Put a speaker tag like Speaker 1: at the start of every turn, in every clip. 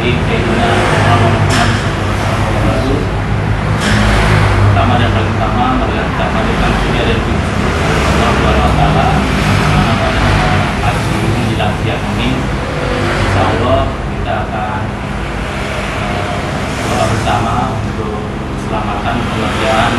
Speaker 1: keinginan Muhammad SAW. Pertama dan paling utama, marilah kita panjatkan puja dan puji Allah Subhanahu wa Ta'ala pada hari menjelang siang ini. Insya Allah kita akan doa bersama untuk keselamatan keluargaan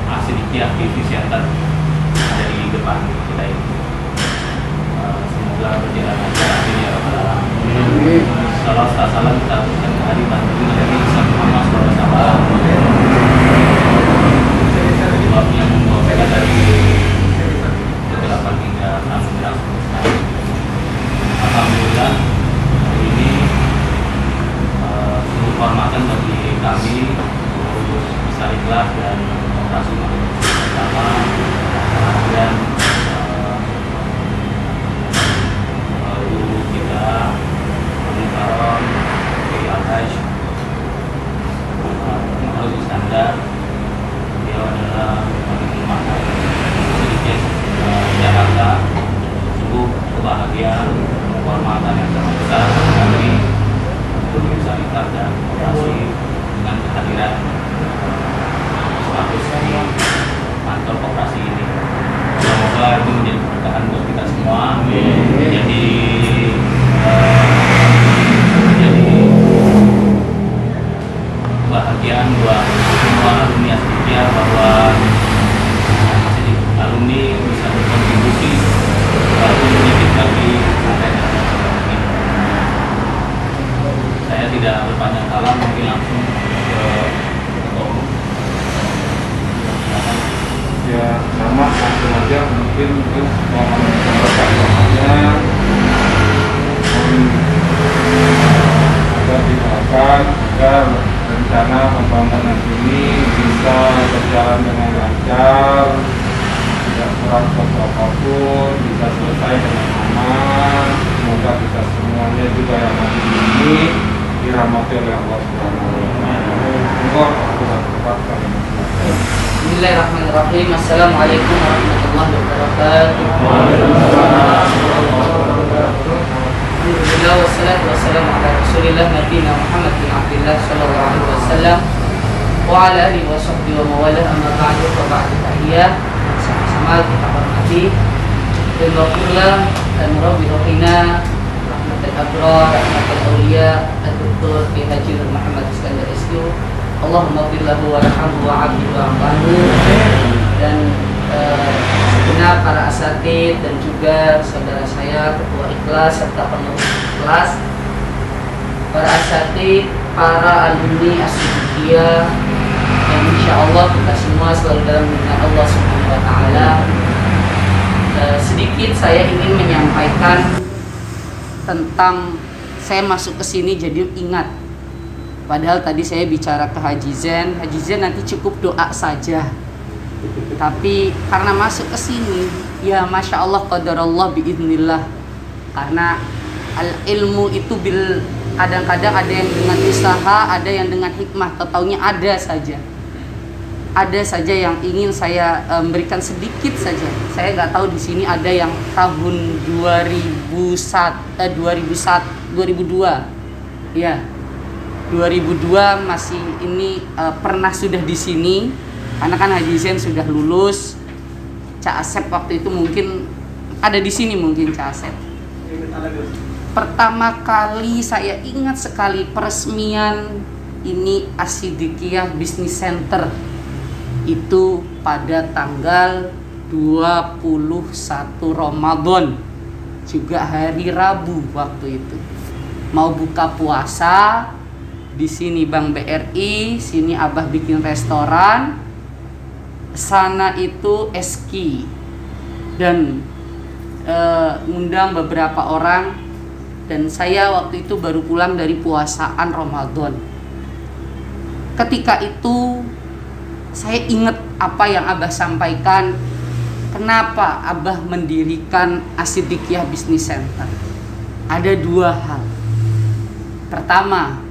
Speaker 1: Asidikiyah TV Center ada di depan kita ini. Semoga berjalan lancar amin ya rabbal alamin. Salam kita berikan hari Nabi Muhammad SAW. Sebab yang membawa kita dari kegelapan hingga terang benderang. Alhamdulillah hari ini sungguh kehormatan bagi kami untuk bisa ikhlas dan operasi bersama dan guru kita Mukarram di Al-Hajj Muhammad Iskandar. Beliau adalah Imam sedikit Jakarta. Sungguh kebahagiaan, kehormatan yang sangat besar kami untuk bisa ikhlas dan operasi dengan kehadiran status di kantor koperasi ini. Semoga itu menjadi keberkahan buat kita semua. Jadi kebahagiaan buat semua alumni Asidikiyah bahwa alumni bisa berkontribusi walaupun sedikit bagi arena ini. Saya tidak berpanjang kala, mungkin langsung ke
Speaker 2: ya, nama langsung aja mungkin untuk mohon namanya agar didoakan agar rencana pembangunan ini bisa berjalan dengan lancar, tidak kurang suatu apapun, bisa selesai dengan aman. Semoga kita semuanya juga yang ada di sini dirahmati oleh Allah Subhanahu wa Ta'ala.
Speaker 3: Bismillahirrahmanirrahim. Assalamualaikum warahmatullahi wabarakatuh. Alhamdulillah wassalatu wassalamu ala Rasulillah nabiyina Muhammad bin Abdullah sallallahu alaihi wasallam wa ala alihi wa sahbihi wa mawalah, amma ba'du. Wa ba'du tahiyah sama-sama kita hormati dan waqillah dan murabbihina rahmatul abrar rahmatul awliya ad-doktor Ki Haji Muhammad Iskandar SQ. Allahumma billahu warhamhu wa'abdu wa'ambanhu. Dan segenap para asatid dan juga saudara saya ketua ikhlas serta penulis ikhlas, para asatid, para alumni Asidikiyah, dan insya Allah kita semua selalu dalam lindungan Allah Subhanahu wa Ta'ala. Sedikit saya ingin menyampaikan tentang saya masuk ke sini jadi ingat. Padahal tadi saya bicara ke Haji Zen nanti cukup doa saja. Tapi karena masuk ke sini, ya masya Allah qadarullah biidznillah. Karena ilmu itu kadang-kadang ada yang dengan usaha, ada yang dengan hikmah. Tahu-taunya ada saja yang ingin saya berikan sedikit saja. Saya nggak tahu di sini ada yang tahun 2002, ya. 2002 masih ini pernah sudah di sini karena kan Haji Zen sudah lulus. Cak Asep waktu itu mungkin ada di sini, mungkin Cak Asep. Pertama kali saya ingat sekali peresmian ini Asidikiyah Business Center itu pada tanggal 21 Ramadan, juga hari Rabu waktu itu. Mau buka puasa. Di sini Bank BRI, sini Abah bikin restoran, sana itu Eski, dan ngundang beberapa orang. Dan saya waktu itu baru pulang dari puasaan Ramadan. Ketika itu saya ingat apa yang Abah sampaikan. Kenapa Abah mendirikan Asidikiyah Business Center? Ada dua hal. Pertama,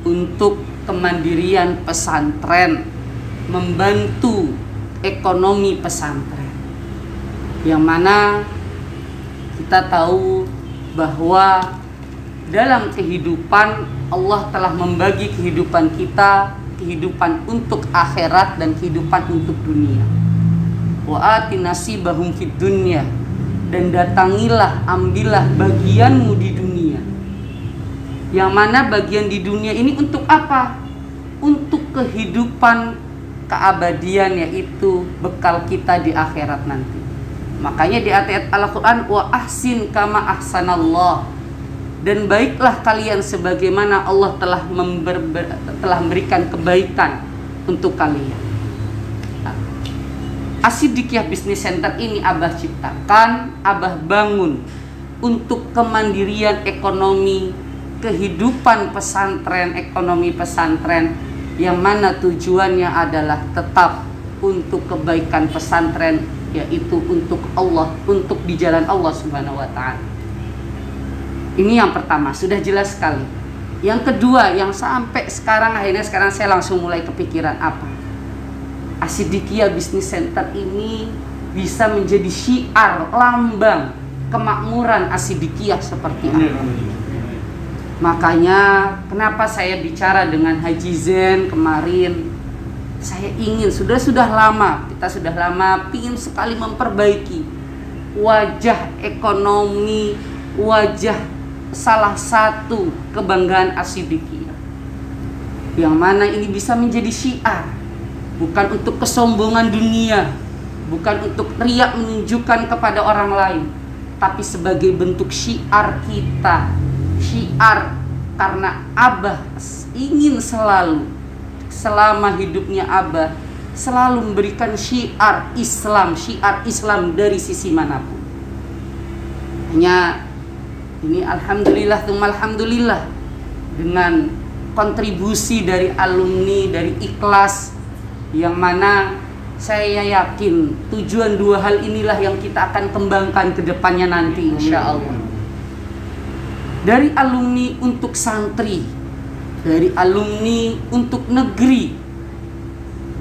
Speaker 3: untuk kemandirian pesantren, membantu ekonomi pesantren, yang mana kita tahu bahwa dalam kehidupan Allah telah membagi kehidupan kita, kehidupan untuk akhirat dan kehidupan untuk dunia. Wa ati nasibahum fid dunya, dan datangilah, ambillah bagianmu di dunia. Yang mana bagian di dunia ini untuk apa? Untuk kehidupan keabadian, yaitu bekal kita di akhirat nanti. Makanya di ayat Al-Quran, wa ahsin kama ahsanallah, dan baiklah kalian sebagaimana Allah telah memberikan kebaikan untuk kalian. As-Siddiqiyah Business Center ini Abah ciptakan, Abah bangun untuk kemandirian ekonomi, kehidupan pesantren, ekonomi pesantren, yang mana tujuannya adalah tetap untuk kebaikan pesantren, yaitu untuk Allah, untuk di jalan Allah Subhanahu wa Ta'ala. Ini yang pertama, sudah jelas sekali. Yang kedua, yang sampai sekarang saya langsung mulai kepikiran apa? As-Siddiqiyah Business Center ini bisa menjadi syiar, lambang kemakmuran As-Siddiqiyah seperti apa? Makanya kenapa saya bicara dengan Haji Zen kemarin? Saya ingin, kita sudah lama ingin sekali memperbaiki wajah ekonomi, wajah salah satu kebanggaan As-Siddiqiyah, yang mana ini bisa menjadi syiar, bukan untuk kesombongan dunia, bukan untuk riak menunjukkan kepada orang lain, tapi sebagai bentuk syiar kita, syiar karena Abah ingin selalu, selama hidupnya Abah selalu memberikan syiar Islam dari sisi manapun. Hanya ini alhamdulillah dengan kontribusi dari alumni, dari Ikhlas, yang mana saya yakin tujuan dua hal inilah yang kita akan kembangkan ke depannya nanti insya Allah. Dari alumni untuk santri, dari alumni untuk negeri,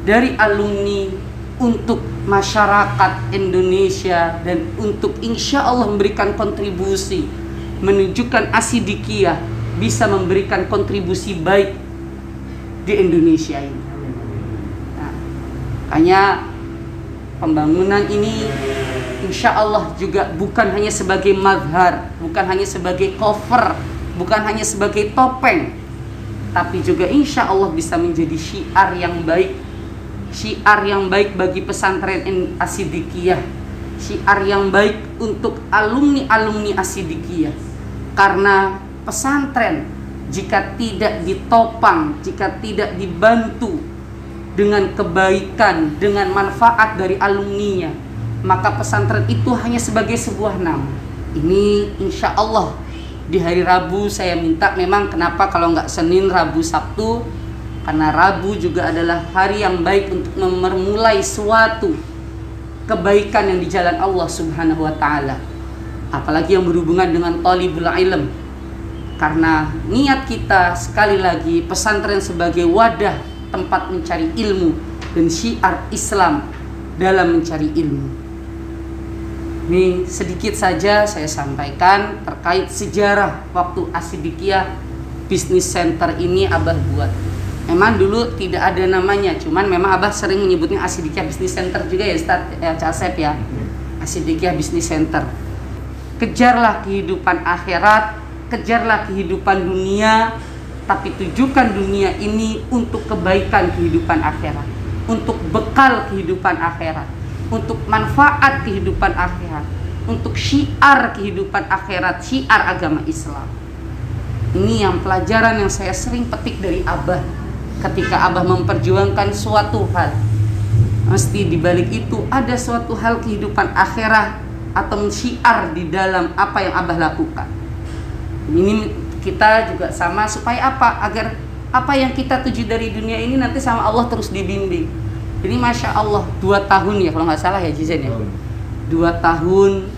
Speaker 3: dari alumni untuk masyarakat Indonesia, dan untuk insya Allah memberikan kontribusi, menunjukkan As-Siddiqiyah bisa memberikan kontribusi baik di Indonesia ini. Nah, makanya pembangunan ini insya Allah juga bukan hanya sebagai mazhar, bukan hanya sebagai cover, bukan hanya sebagai topeng, tapi juga insya Allah bisa menjadi syiar yang baik, syiar yang baik bagi pesantren As-Siddiqiyah, syiar yang baik untuk alumni-alumni As-Siddiqiyah. Karena pesantren jika tidak ditopang, jika tidak dibantu dengan kebaikan, dengan manfaat dari alumninya, maka pesantren itu hanya sebagai sebuah nama. Ini insya Allah di hari Rabu saya minta, memang kenapa kalau nggak Senin, Rabu, Sabtu, karena Rabu juga adalah hari yang baik untuk memulai suatu kebaikan yang di jalan Allah Subhanahu wa Ta'ala, apalagi yang berhubungan dengan talibul ilm. Karena niat kita sekali lagi pesantren sebagai wadah tempat mencari ilmu dan syiar Islam dalam mencari ilmu. Ini sedikit saja saya sampaikan terkait sejarah waktu As-Siddiqiyah Business Center ini Abah buat. Memang dulu tidak ada namanya, cuman memang Abah sering menyebutnya As-Siddiqiyah Business Center juga ya Ustaz Casep ya. As-Siddiqiyah Business Center. Kejarlah kehidupan akhirat, kejarlah kehidupan dunia, tapi tujukan dunia ini untuk kebaikan kehidupan akhirat, untuk bekal kehidupan akhirat, untuk manfaat kehidupan akhirat, untuk syiar kehidupan akhirat, syiar agama Islam. Ini yang pelajaran yang saya sering petik dari Abah ketika Abah memperjuangkan suatu hal. Mesti dibalik itu ada suatu hal kehidupan akhirat atau syiar di dalam apa yang Abah lakukan. Ini kita juga sama, supaya apa? Agar apa yang kita tuju dari dunia ini nanti sama Allah terus dibimbing. Jadi Masya Allah 2 tahun ya kalau nggak salah ya Jizen ya, 2 tahun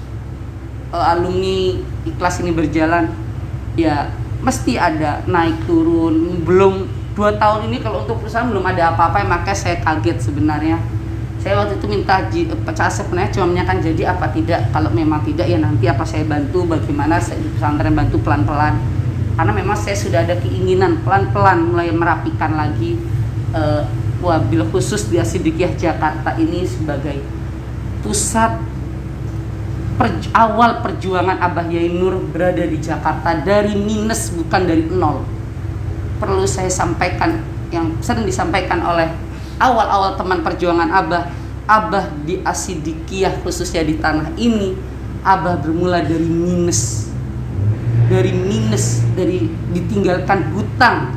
Speaker 3: alumni Ikhlas ini berjalan, ya mesti ada naik turun. Belum 2 tahun ini kalau untuk perusahaan belum ada apa-apa, maka saya kaget sebenarnya. Saya waktu itu minta Pak Casep cuma menanyakan jadi apa tidak, kalau memang tidak ya nanti apa saya bantu, bagaimana saya di pesantren bantu pelan-pelan. karena memang saya sudah ada keinginan pelan-pelan mulai merapikan lagi wabil khusus di As-Siddiqiyah Jakarta ini sebagai pusat awal perjuangan Abah Yai Nur berada di Jakarta dari minus, bukan dari nol. Perlu saya sampaikan yang sering disampaikan oleh awal-awal teman perjuangan Abah di As-Siddiqiyah khususnya di tanah ini, Abah bermula dari minus, dari ditinggalkan hutang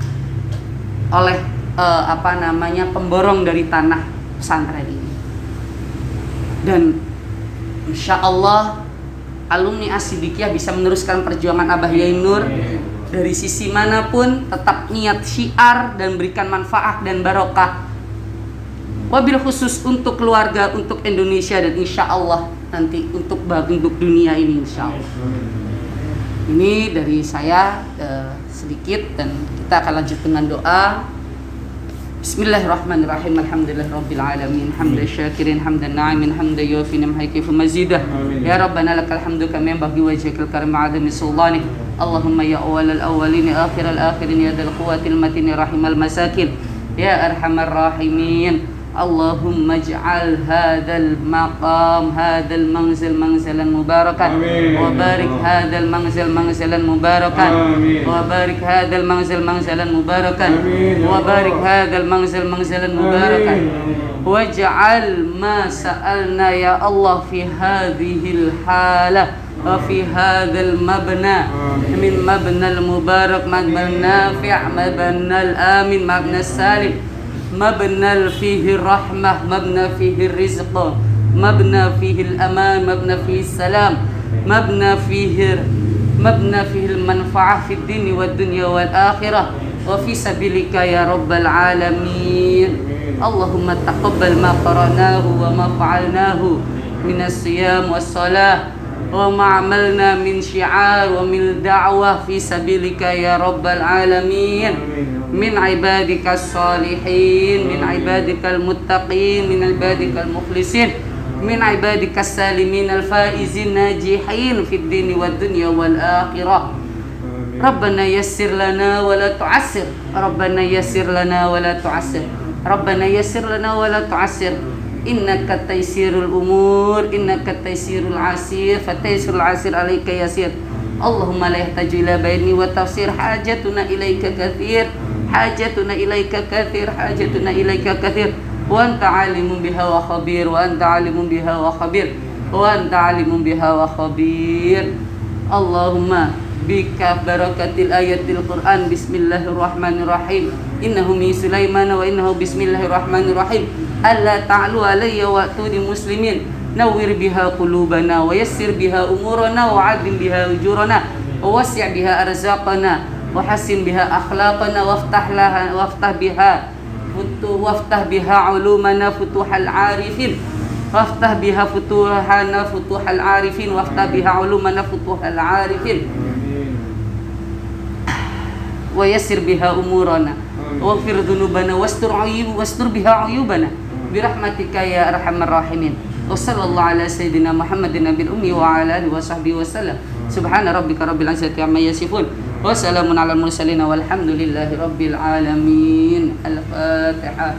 Speaker 3: oleh pemborong dari tanah pesantren ini. Dan insya Allah alumni As-Siddiqiyah bisa meneruskan perjuangan Abah Yai Nur dari sisi manapun, tetap niat syiar dan berikan manfaat dan barokah, wabil khusus untuk keluarga, untuk Indonesia, dan insya Allah nanti untuk dunia ini insya Allah. Ini dari saya sedikit, dan kita akan lanjut dengan doa. Bismillahirrahmanirrahim. Alhamdulillahirabbil alamin. Hamdan syakirin, hamdan na'imin, hamdan yufi ni'mati kayfa mazidah. Ya Rabbana lakal hamdu kama yanbaghi wa wajhikal karim 'azami sultanih. Allahumma ya awwalal awwalin, akhiral akhirin, ya dzal quwwatil matin, rahimal masakin, ya arhamar rahimin. Allahumma ij'al hadzal maqam, hadzal manzil manzilan mubarakan, wa barik hadzal manzil manzilan mubarakan, wa barik hadzal manzil manzilan mubarakan, wa barik hadzal manzil manzilan mubarakan, waj'al ma sa'alna ya Allah fi hadhil halah wa fi hadzal mabna min mabnal mubarak, mabnal nafi', mabnal amin, mabnal salim, مبنى فيه الرحمة، مبنى فيه الرزق، مبنى فيه الأمان، مبنى فيه السلام، مبنى فيه المنفعة في الدين والدنيا والآخرة، وفي سبيلك يا رب العالمين. اللهم تقبل ما قرأناه وما فعلناه من الصيام والصلاة وما عملنا من شعار ومن دعوة في سبيلك يا رب العالمين، من عبادك الصالحين، من عبادك المتقين، من عبادك المخلصين، من عبادك السالمين الفائزين الناجحين في الدين والدنيا والآخرة. ربنا يسر لنا ولا تعسر، ربنا يسر لنا ولا تعسر، ربنا يسر لنا ولا تعسر. إنك تيسير الأمور، إنك تيسير العسير، فتيسر العسير عليك يسير. اللهم لا يحتاج إلى بيان وتفسير، حاجتنا إليك كثير، حاجتنا إليك كثير، حاجتنا إليك كثير، وأنت عالم بها وخبير، وأنت عالم بها وخبير، وأنت عالم بها وخبير. اللهم بك بركة الآية القرآن. بسم الله الرحمن الرحيم. إنه من سليمان وإنه بسم الله الرحمن الرحيم. ألا تعلوا علي وأتوني مسلمين. نور بها قلوبنا ويسر بها أمورنا وعدل بها أجورنا ووسع بها أرزاقنا وحسن بها أخلاقنا وافتح بها علومنا فتوح العارفين، وافتح بها فتوحنا فتوح العارفين، وافتح بها علومنا فتوح العارفين، ويسر بها أمورنا واغفر ذنوبنا واستر بها عيوبنا برحمتك يا أرحم الراحمين. وصلى الله على سيدنا محمد النبي الأمي وعلى آله وصحبه وسلم. سبحان ربك رب العزة عما يصفون وسلام على المرسلين والحمد لله رب العالمين. الفاتحة.